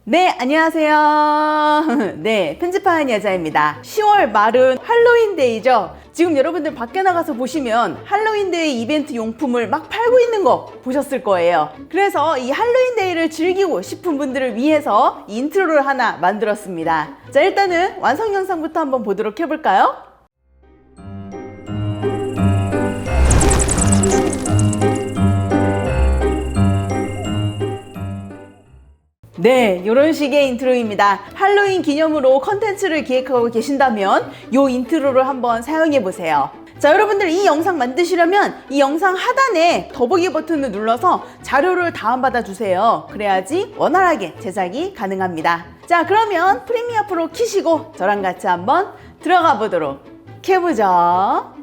네, 안녕하세요. 네, 편집하는 여자입니다. 10월 말은 할로윈데이죠. 지금 여러분들 밖에 나가서 보시면 할로윈데이 이벤트 용품을 막 팔고 있는 거 보셨을 거예요. 그래서 이 할로윈데이를 즐기고 싶은 분들을 위해서 인트로를 하나 만들었습니다. 자, 일단은 완성 영상부터 한번 보도록 해볼까요? 네, 이런 식의 인트로입니다. 할로윈 기념으로 컨텐츠를 기획하고 계신다면 이 인트로를 한번 사용해 보세요. 자, 여러분들 이 영상 만드시려면 이 영상 하단에 더보기 버튼을 눌러서 자료를 다운받아 주세요. 그래야지 원활하게 제작이 가능합니다. 자, 그러면 프리미어 프로 키시고 저랑 같이 한번 들어가 보도록 해보죠.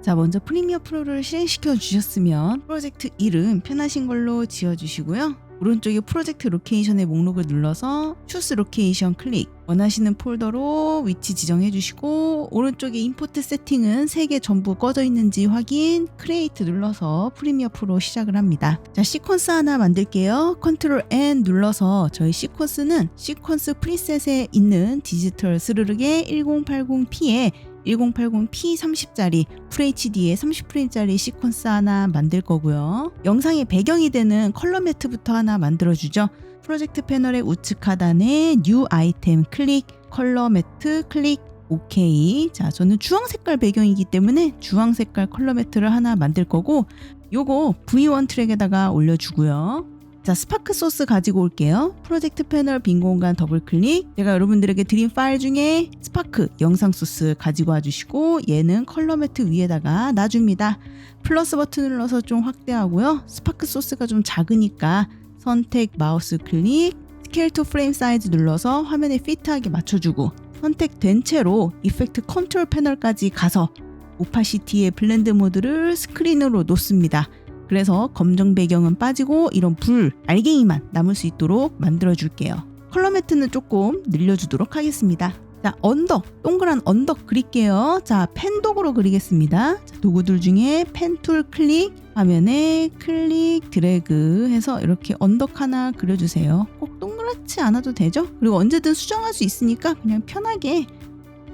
자, 먼저 프리미어 프로를 실행시켜 주셨으면 프로젝트 이름 편하신 걸로 지어주시고요. 오른쪽에 프로젝트 로케이션의 목록을 눌러서 Choose 로케이션 클릭, 원하시는 폴더로 위치 지정해 주시고, 오른쪽에 임포트 세팅은 3개 전부 꺼져 있는지 확인, 크리에이트 눌러서 프리미어 프로 시작을 합니다. 자, 시퀀스 하나 만들게요. 컨트롤 N 눌러서 저희 시퀀스는 시퀀스 프리셋에 있는 디지털 스르륵의 1080p에 1080p 30짜리 FHD에 30프레임짜리 시퀀스 하나 만들 거고요. 영상의 배경이 되는 컬러 매트부터 하나 만들어주죠. 프로젝트 패널의 우측 하단에 뉴 아이템 클릭, 컬러 매트 클릭, 오케이. 자, 저는 주황 색깔 배경이기 때문에 주황 색깔 컬러 매트를 하나 만들 거고, 요거 V1 트랙에다가 올려주고요. 자, 스파크 소스 가지고 올게요. 프로젝트 패널 빈 공간 더블 클릭. 제가 여러분들에게 드린 파일 중에 스파크 영상 소스 가지고 와주시고, 얘는 컬러 매트 위에다가 놔줍니다. 플러스 버튼 눌러서 좀 확대하고요. 스파크 소스가 좀 작으니까 선택 마우스 클릭, 스케일 투 프레임 사이즈 눌러서 화면에 피트하게 맞춰주고, 선택된 채로 이펙트 컨트롤 패널까지 가서 오파시티의 블렌드 모드를 스크린으로 놓습니다. 그래서 검정 배경은 빠지고 이런 불, 알갱이만 남을 수 있도록 만들어줄게요. 컬러 매트는 조금 늘려주도록 하겠습니다. 자, 언덕, 동그란 언덕 그릴게요. 자, 펜 도구로 그리겠습니다. 자, 도구들 중에 펜 툴 클릭, 화면에 클릭, 드래그 해서 이렇게 언덕 하나 그려주세요. 꼭 동그랗지 않아도 되죠? 그리고 언제든 수정할 수 있으니까 그냥 편하게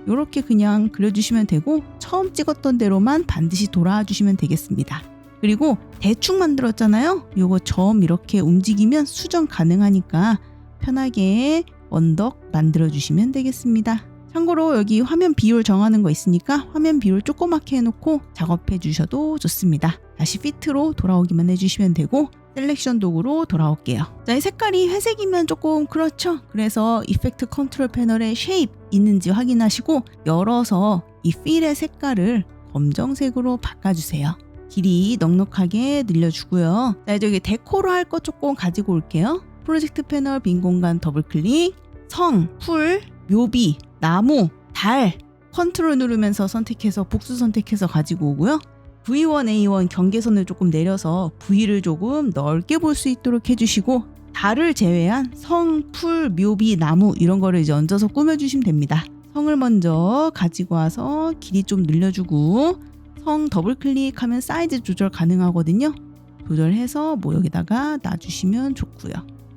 이렇게 그냥 그려주시면 되고, 처음 찍었던 대로만 반드시 돌아와 주시면 되겠습니다. 그리고 대충 만들었잖아요. 요거 점 이렇게 움직이면 수정 가능하니까 편하게 언덕 만들어 주시면 되겠습니다. 참고로 여기 화면 비율 정하는 거 있으니까 화면 비율 조그맣게 해놓고 작업해 주셔도 좋습니다. 다시 피트로 돌아오기만 해주시면 되고, 셀렉션 도구로 돌아올게요. 자, 이 색깔이 회색이면 조금 그렇죠. 그래서 이펙트 컨트롤 패널에 쉐입 있는지 확인하시고 열어서 이 필의 색깔을 검정색으로 바꿔주세요. 길이 넉넉하게 늘려주고요. 자, 이제 여기 데코로 할 거 조금 가지고 올게요. 프로젝트 패널 빈 공간 더블 클릭, 성, 풀, 묘비, 나무, 달 컨트롤 누르면서 선택해서 복수 선택해서 가지고 오고요. V1, A1 경계선을 조금 내려서 V를 조금 넓게 볼 수 있도록 해주시고, 달을 제외한 성, 풀, 묘비, 나무 이런 거를 이제 얹어서 꾸며주시면 됩니다. 성을 먼저 가지고 와서 길이 좀 늘려주고, 성 더블 클릭하면 사이즈 조절 가능하거든요. 조절해서 여기다가 놔주시면 좋고요.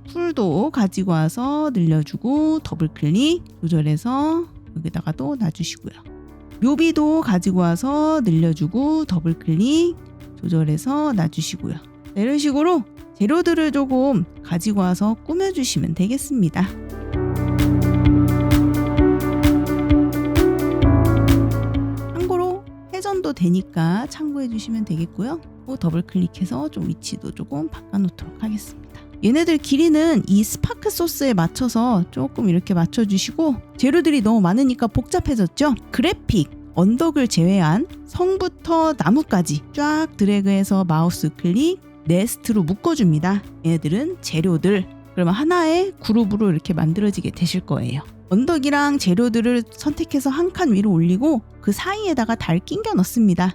풀도 가지고 와서 늘려주고 더블 클릭 조절해서 여기다가 또 놔주시고요. 묘비도 가지고 와서 늘려주고 더블 클릭 조절해서 놔주시고요. 이런 식으로 재료들을 조금 가지고 와서 꾸며주시면 되겠습니다. 회전도 되니까 참고해 주시면 되겠고요. 더블 클릭해서 좀 위치도 조금 바꿔놓도록 하겠습니다. 얘네들 길이는 이 스파크 소스에 맞춰서 조금 이렇게 맞춰주시고, 재료들이 너무 많으니까 복잡해졌죠? 그래픽, 언덕을 제외한 성부터 나무까지 쫙 드래그해서 마우스 클릭, 네스트로 묶어줍니다. 얘네들은 재료들, 그러면 하나의 그룹으로 이렇게 만들어지게 되실 거예요. 언덕이랑 재료들을 선택해서 한 칸 위로 올리고 그 사이에다가 달 끼겨 넣습니다.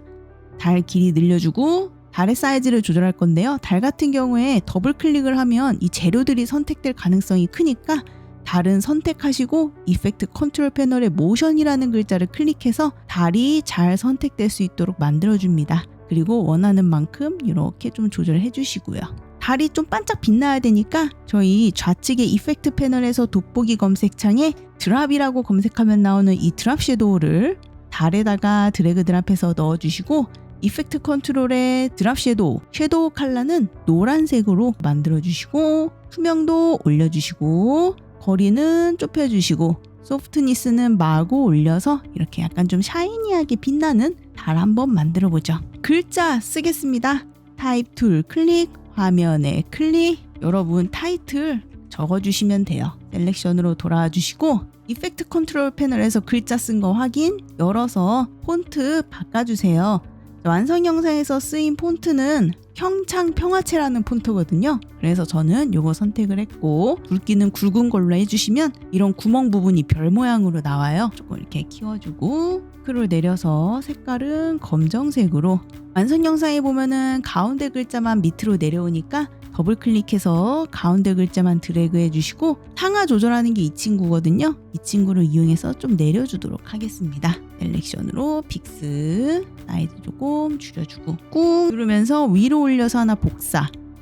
달 길이 늘려주고 달의 사이즈를 조절할 건데요. 달 같은 경우에 더블 클릭을 하면 이 재료들이 선택될 가능성이 크니까 달은 선택하시고 이펙트 컨트롤 패널의 모션이라는 글자를 클릭해서 달이 잘 선택될 수 있도록 만들어줍니다. 그리고 원하는 만큼 이렇게 좀 조절해 주시고요. 달이 좀 반짝 빛나야 되니까 저희 좌측의 이펙트 패널에서 돋보기 검색창에 드랍이라고 검색하면 나오는 이 드랍 섀도우를 달에다가 드래그 드랍해서 넣어주시고 이펙트 컨트롤의 드랍 섀도우 컬러는 노란색으로 만들어주시고 투명도 올려주시고 거리는 좁혀주시고 소프트니스는 마구 올려서 이렇게 약간 좀 샤이니하게 빛나는 달 한번 만들어보죠. 글자 쓰겠습니다. 타입 툴 클릭, 화면에 클릭. 여러분 타이틀 적어주시면 돼요. 셀렉션으로 돌아와 주시고 이펙트 컨트롤 패널에서 글자 쓴 거 확인, 열어서 폰트 바꿔주세요. 완성 영상에서 쓰인 폰트는 평창평화체라는 폰트거든요. 그래서 저는 요거 선택을 했고 굵기는 굵은 걸로 해주시면 이런 구멍 부분이 별 모양으로 나와요. 조금 이렇게 키워주고 스크롤 내려서 색깔은 검정색으로 완성 영상에 보면은 가운데 글자만 밑으로 내려오니까 더블 클릭해서 가운데 글자만 드래그 해주시고 상하 조절하는 게 이 친구거든요. 이 친구를 이용해서 좀 내려주도록 하겠습니다. 셀렉션으로 픽스 사이즈 조금 줄여주고 꾹 누르면서 위로 올려서 하나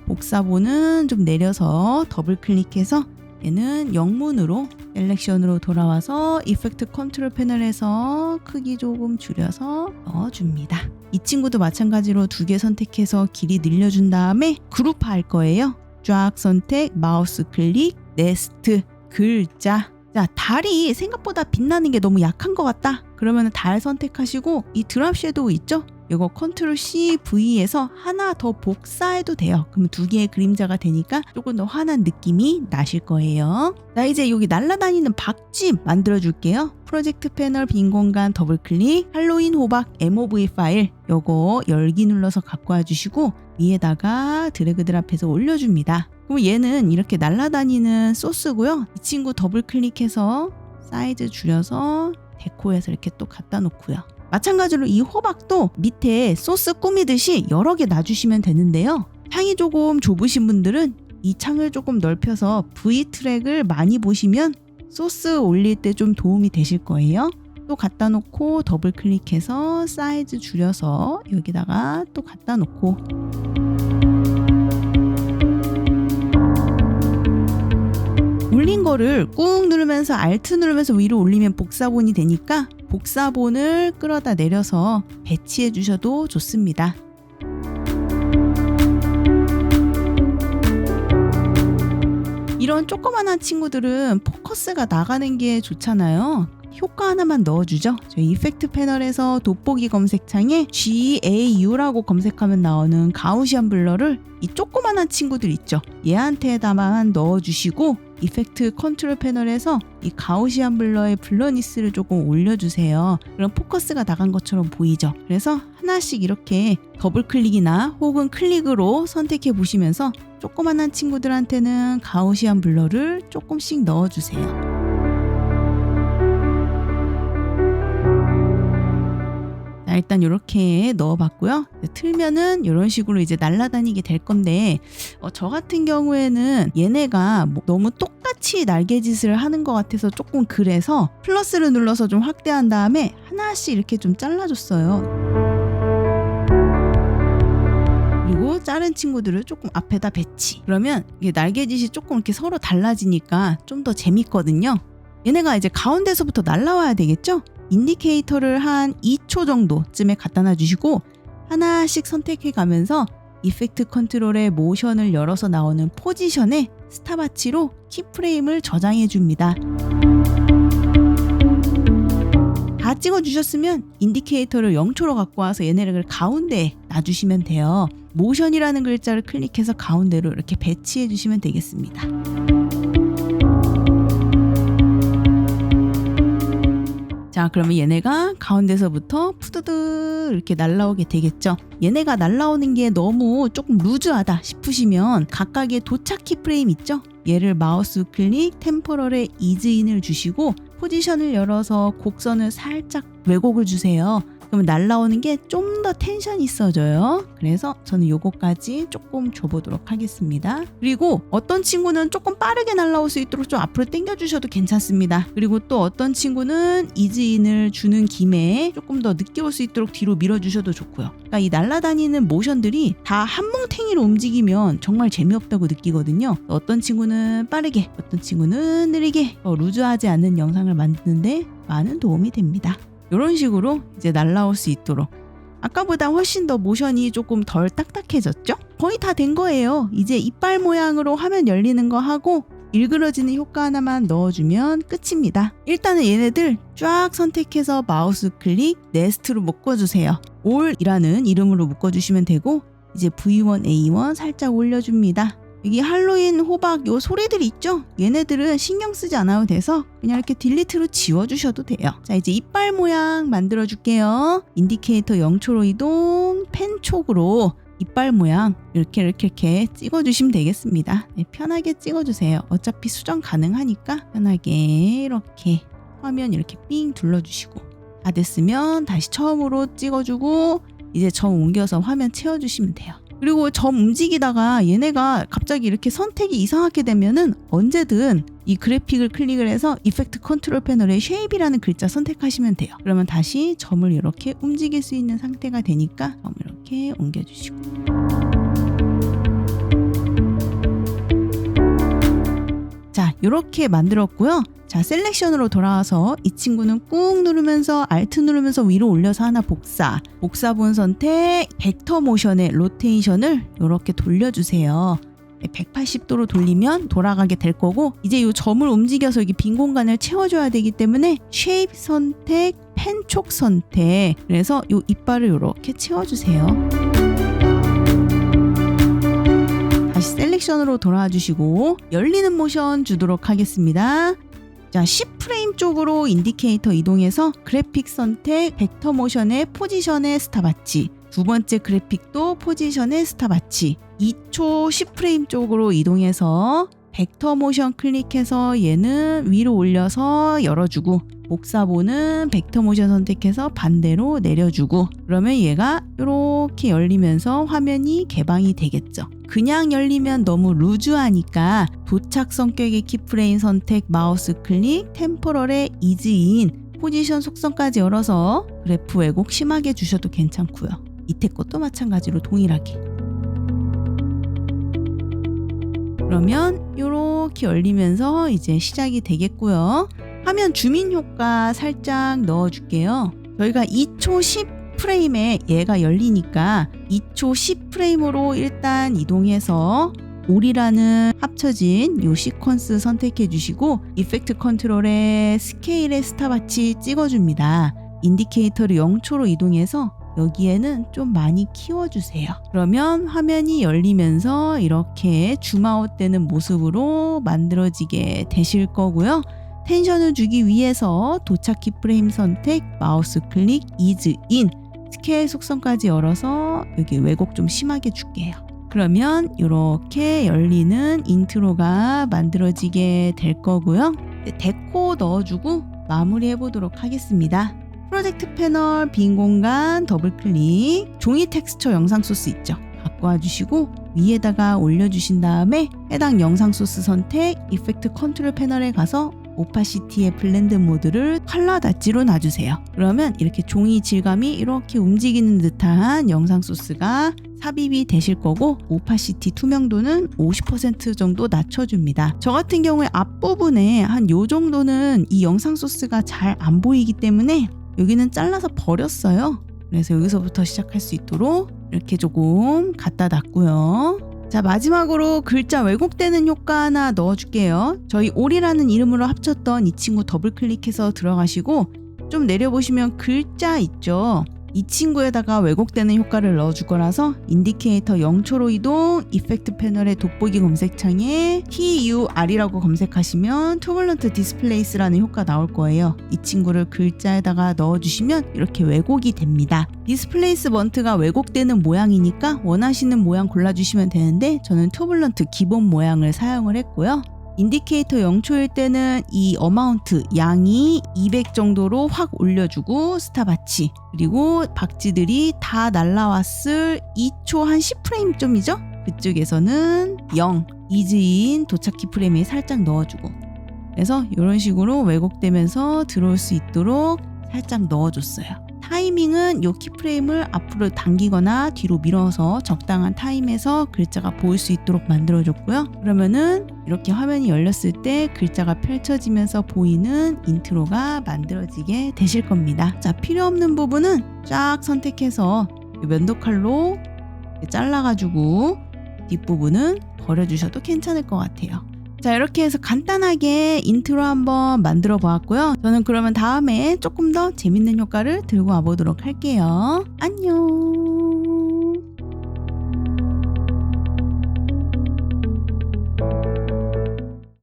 복사본은 좀 내려서 더블 클릭해서 얘는 영문으로 셀렉션으로 돌아와서 이펙트 컨트롤 패널에서 크기 조금 줄여서 넣어줍니다. 이 친구도 마찬가지로 2개 선택해서 길이 늘려준 다음에 그룹화 할 거예요. 쫙 선택, 마우스 클릭, 네스트, 글자. 자, 달이 생각보다 빛나는 게 너무 약한 것 같다. 그러면 달 선택하시고 이 드랍 섀도우 있죠? 이거 컨트롤 C, V에서 하나 더 복사해도 돼요. 그러면 2개의 그림자가 되니까 조금 더 환한 느낌이 나실 거예요. 자, 이제 여기 날아다니는 박쥐 만들어 줄게요. 프로젝트 패널 빈 공간 더블 클릭, 할로윈 호박 MOV 파일 요거 열기 눌러서 갖고 와주시고 위에다가 드래그 드랍해서 올려줍니다. 그럼 얘는 이렇게 날아다니는 소스고요. 이 친구 더블 클릭해서 사이즈 줄여서 데코해서 이렇게 또 갖다 놓고요. 마찬가지로 이 호박도 밑에 소스 꾸미듯이 여러 개 놔주시면 되는데요. 창이 조금 좁으신 분들은 이 창을 조금 넓혀서 V 트랙을 많이 보시면 소스 올릴 때 좀 도움이 되실 거예요. 또 갖다 놓고 더블 클릭해서 사이즈 줄여서 여기다가 또 갖다 놓고 올린 거를 꾹 누르면서 Alt 누르면서 위로 올리면 복사본이 되니까 복사본을 끌어다 내려서 배치해 주셔도 좋습니다. 이런 조그만한 친구들은 포커스가 나가는 게 좋잖아요. 효과 하나만 넣어주죠. 저희 이펙트 패널에서 돋보기 검색창에 GAU라고 검색하면 나오는 가우시안 블러를 이 조그만한 친구들 있죠. 얘한테다만 넣어주시고 이펙트 컨트롤 패널에서 이 가우시안 블러의 블러니스를 조금 올려주세요. 그럼 포커스가 나간 것처럼 보이죠. 그래서 하나씩 이렇게 더블 클릭이나 혹은 클릭으로 선택해 보시면서 조그만한 친구들한테는 가우시안 블러를 조금씩 넣어주세요. 자, 일단 이렇게 넣어봤고요. 틀면은 이런 식으로 이제 날아다니게 될 건데 저 같은 경우에는 얘네가 너무 똑같이 날개짓을 하는 것 같아서 조금 그래서 플러스를 눌러서 좀 확대한 다음에 하나씩 이렇게 좀 잘라줬어요. 그리고 자른 친구들을 조금 앞에다 배치. 그러면 이게 날개짓이 조금 이렇게 서로 달라지니까 좀 더 재밌거든요. 얘네가 이제 가운데서부터 날아와야 되겠죠? 인디케이터를 한 2초 정도쯤에 갖다 놔주시고 하나씩 선택해 가면서 이펙트 컨트롤의 모션을 열어서 나오는 포지션에 스탑와치로 키프레임을 저장해 줍니다. 다 찍어주셨으면 인디케이터를 0초로 갖고 와서 얘네를 가운데에 놔주시면 돼요. 모션이라는 글자를 클릭해서 가운데로 이렇게 배치해 주시면 되겠습니다. 자, 그러면 얘네가 가운데서부터 푸드드 이렇게 날아오게 되겠죠. 얘네가 날아오는 게 너무 조금 루즈하다 싶으시면 각각의 도착 키프레임 있죠? 얘를 마우스 클릭 템포럴에 이즈인을 주시고 포지션을 열어서 곡선을 살짝 왜곡을 주세요. 그러면 날라오는 게 좀 더 텐션 있어져요. 그래서 저는 요거까지 조금 줘보도록 하겠습니다. 그리고 어떤 친구는 조금 빠르게 날라올 수 있도록 좀 앞으로 당겨주셔도 괜찮습니다. 그리고 또 어떤 친구는 이즈인을 주는 김에 조금 더 늦게 올 수 있도록 뒤로 밀어주셔도 좋고요. 그러니까 이 날아다니는 모션들이 다 한 뭉탱이로 움직이면 정말 재미없다고 느끼거든요. 어떤 친구는 빠르게, 어떤 친구는 느리게 루즈하지 않는 영상을 만드는데 많은 도움이 됩니다. 이런 식으로 이제 날아올 수 있도록 아까보다 훨씬 더 모션이 조금 덜 딱딱해졌죠? 거의 다 된 거예요. 이제 이빨 모양으로 화면 열리는 거 하고 일그러지는 효과 하나만 넣어주면 끝입니다. 일단은 얘네들 쫙 선택해서 마우스 클릭 네스트로 묶어주세요. 올이라는 이름으로 묶어주시면 되고 이제 V1, A1 살짝 올려줍니다. 여기 할로윈 호박 요 소리들이 있죠? 얘네들은 신경 쓰지 않아도 돼서 그냥 이렇게 딜리트로 지워주셔도 돼요. 자, 이제 이빨 모양 만들어 줄게요. 인디케이터 0초로 이동, 펜 촉으로 이빨 모양 이렇게 찍어주시면 되겠습니다. 네, 편하게 찍어주세요. 어차피 수정 가능하니까 편하게 이렇게 화면 이렇게 삥 둘러주시고 다 됐으면 다시 처음으로 찍어주고 이제 점 옮겨서 화면 채워주시면 돼요. 그리고 점 움직이다가 얘네가 갑자기 이렇게 선택이 이상하게 되면은 언제든 이 그래픽을 클릭을 해서 이펙트 컨트롤 패널에 쉐입이라는 글자 선택하시면 돼요. 그러면 다시 점을 이렇게 움직일 수 있는 상태가 되니까 점 이렇게 옮겨주시고 자, 이렇게 만들었고요. 자, 셀렉션으로 돌아와서 이 친구는 꾹 누르면서 Alt 누르면서 위로 올려서 하나 복사본 선택, 벡터 모션의 로테이션을 이렇게 돌려주세요. 180도로 돌리면 돌아가게 될 거고 이제 이 점을 움직여서 여기 빈 공간을 채워줘야 되기 때문에 쉐입 선택, 펜촉 선택 그래서 이 이빨을 이렇게 채워주세요. 다시 셀렉션으로 돌아와 주시고 열리는 모션 주도록 하겠습니다. 자, 10프레임 쪽으로 인디케이터 이동해서 그래픽 선택, 벡터 모션의 포지션의 스탑와치 두 번째 그래픽도 포지션의 스탑와치 2초 10프레임 쪽으로 이동해서 벡터 모션 클릭해서 얘는 위로 올려서 열어주고 복사본은 벡터 모션 선택해서 반대로 내려주고 그러면 얘가 이렇게 열리면서 화면이 개방이 되겠죠. 그냥 열리면 너무 루즈하니까 도착 성격의 키프레임 선택 마우스 클릭 템포럴의 이즈인 포지션 속성까지 열어서 그래프 왜곡 심하게 주셔도 괜찮고요. 밑에 것도 마찬가지로 동일하게 그러면 이렇게 열리면서 이제 시작이 되겠고요. 화면 줌인 효과 살짝 넣어줄게요. 저희가 2초 10프레임에 얘가 열리니까 2초 10프레임으로 일단 이동해서 올이라는 합쳐진 요 시퀀스 선택해 주시고 이펙트 컨트롤에 스케일의 스탑와치 찍어줍니다. 인디케이터를 0초로 이동해서 여기에는 좀 많이 키워주세요. 그러면 화면이 열리면서 이렇게 줌아웃 되는 모습으로 만들어지게 되실 거고요. 텐션을 주기 위해서 도착 키프레임 선택, 마우스 클릭, 이즈 인, 스케일 속성까지 열어서 여기 왜곡 좀 심하게 줄게요. 그러면 이렇게 열리는 인트로가 만들어지게 될 거고요. 데코 넣어주고 마무리해 보도록 하겠습니다. 프로젝트 패널 빈 공간 더블 클릭 종이 텍스처 영상 소스 있죠? 갖고 와주시고 위에다가 올려주신 다음에 해당 영상 소스 선택 이펙트 컨트롤 패널에 가서 오파시티의 블렌드 모드를 컬러 닷지로 놔주세요. 그러면 이렇게 종이 질감이 이렇게 움직이는 듯한 영상 소스가 삽입이 되실 거고 오파시티 투명도는 50% 정도 낮춰줍니다. 저 같은 경우에 앞부분에 한 요 정도는 이 영상 소스가 잘 안 보이기 때문에 여기는 잘라서 버렸어요. 그래서 여기서부터 시작할 수 있도록 이렇게 조금 갖다 놨고요. 자, 마지막으로 글자 왜곡되는 효과 하나 넣어줄게요. 저희 올이라는 이름으로 합쳤던 이 친구 더블 클릭해서 들어가시고 좀 내려보시면 글자 있죠? 이 친구에다가 왜곡되는 효과를 넣어줄 거라서 인디케이터 0초로 이동, 이펙트 패널의 돋보기 검색창에 TUR이라고 검색하시면 투블런트 디스플레이스라는 효과 나올 거예요. 이 친구를 글자에다가 넣어주시면 이렇게 왜곡이 됩니다. 디스플레이스먼트가 왜곡되는 모양이니까 원하시는 모양 골라주시면 되는데 저는 투블런트 기본 모양을 사용을 했고요. 인디케이터 0초일 때는 이 어마운트 양이 200 정도로 확 올려주고 스탑와치, 그리고 박쥐들이 다 날라왔을 2초 한 10프레임쯤이죠? 그쪽에서는 0 이즈인 도착키 프레임에 살짝 넣어주고, 그래서 이런 식으로 왜곡되면서 들어올 수 있도록 살짝 넣어줬어요. 타이밍은 이 키프레임을 앞으로 당기거나 뒤로 밀어서 적당한 타임에서 글자가 보일 수 있도록 만들어줬고요. 그러면은 이렇게 화면이 열렸을 때 글자가 펼쳐지면서 보이는 인트로가 만들어지게 되실 겁니다. 자, 필요 없는 부분은 쫙 선택해서 면도칼로 잘라가지고 뒷부분은 버려주셔도 괜찮을 것 같아요. 자, 이렇게 해서 간단하게 인트로 한번 만들어 보았고요. 저는 그러면 다음에 조금 더 재밌는 효과를 들고 와보도록 할게요. 안녕.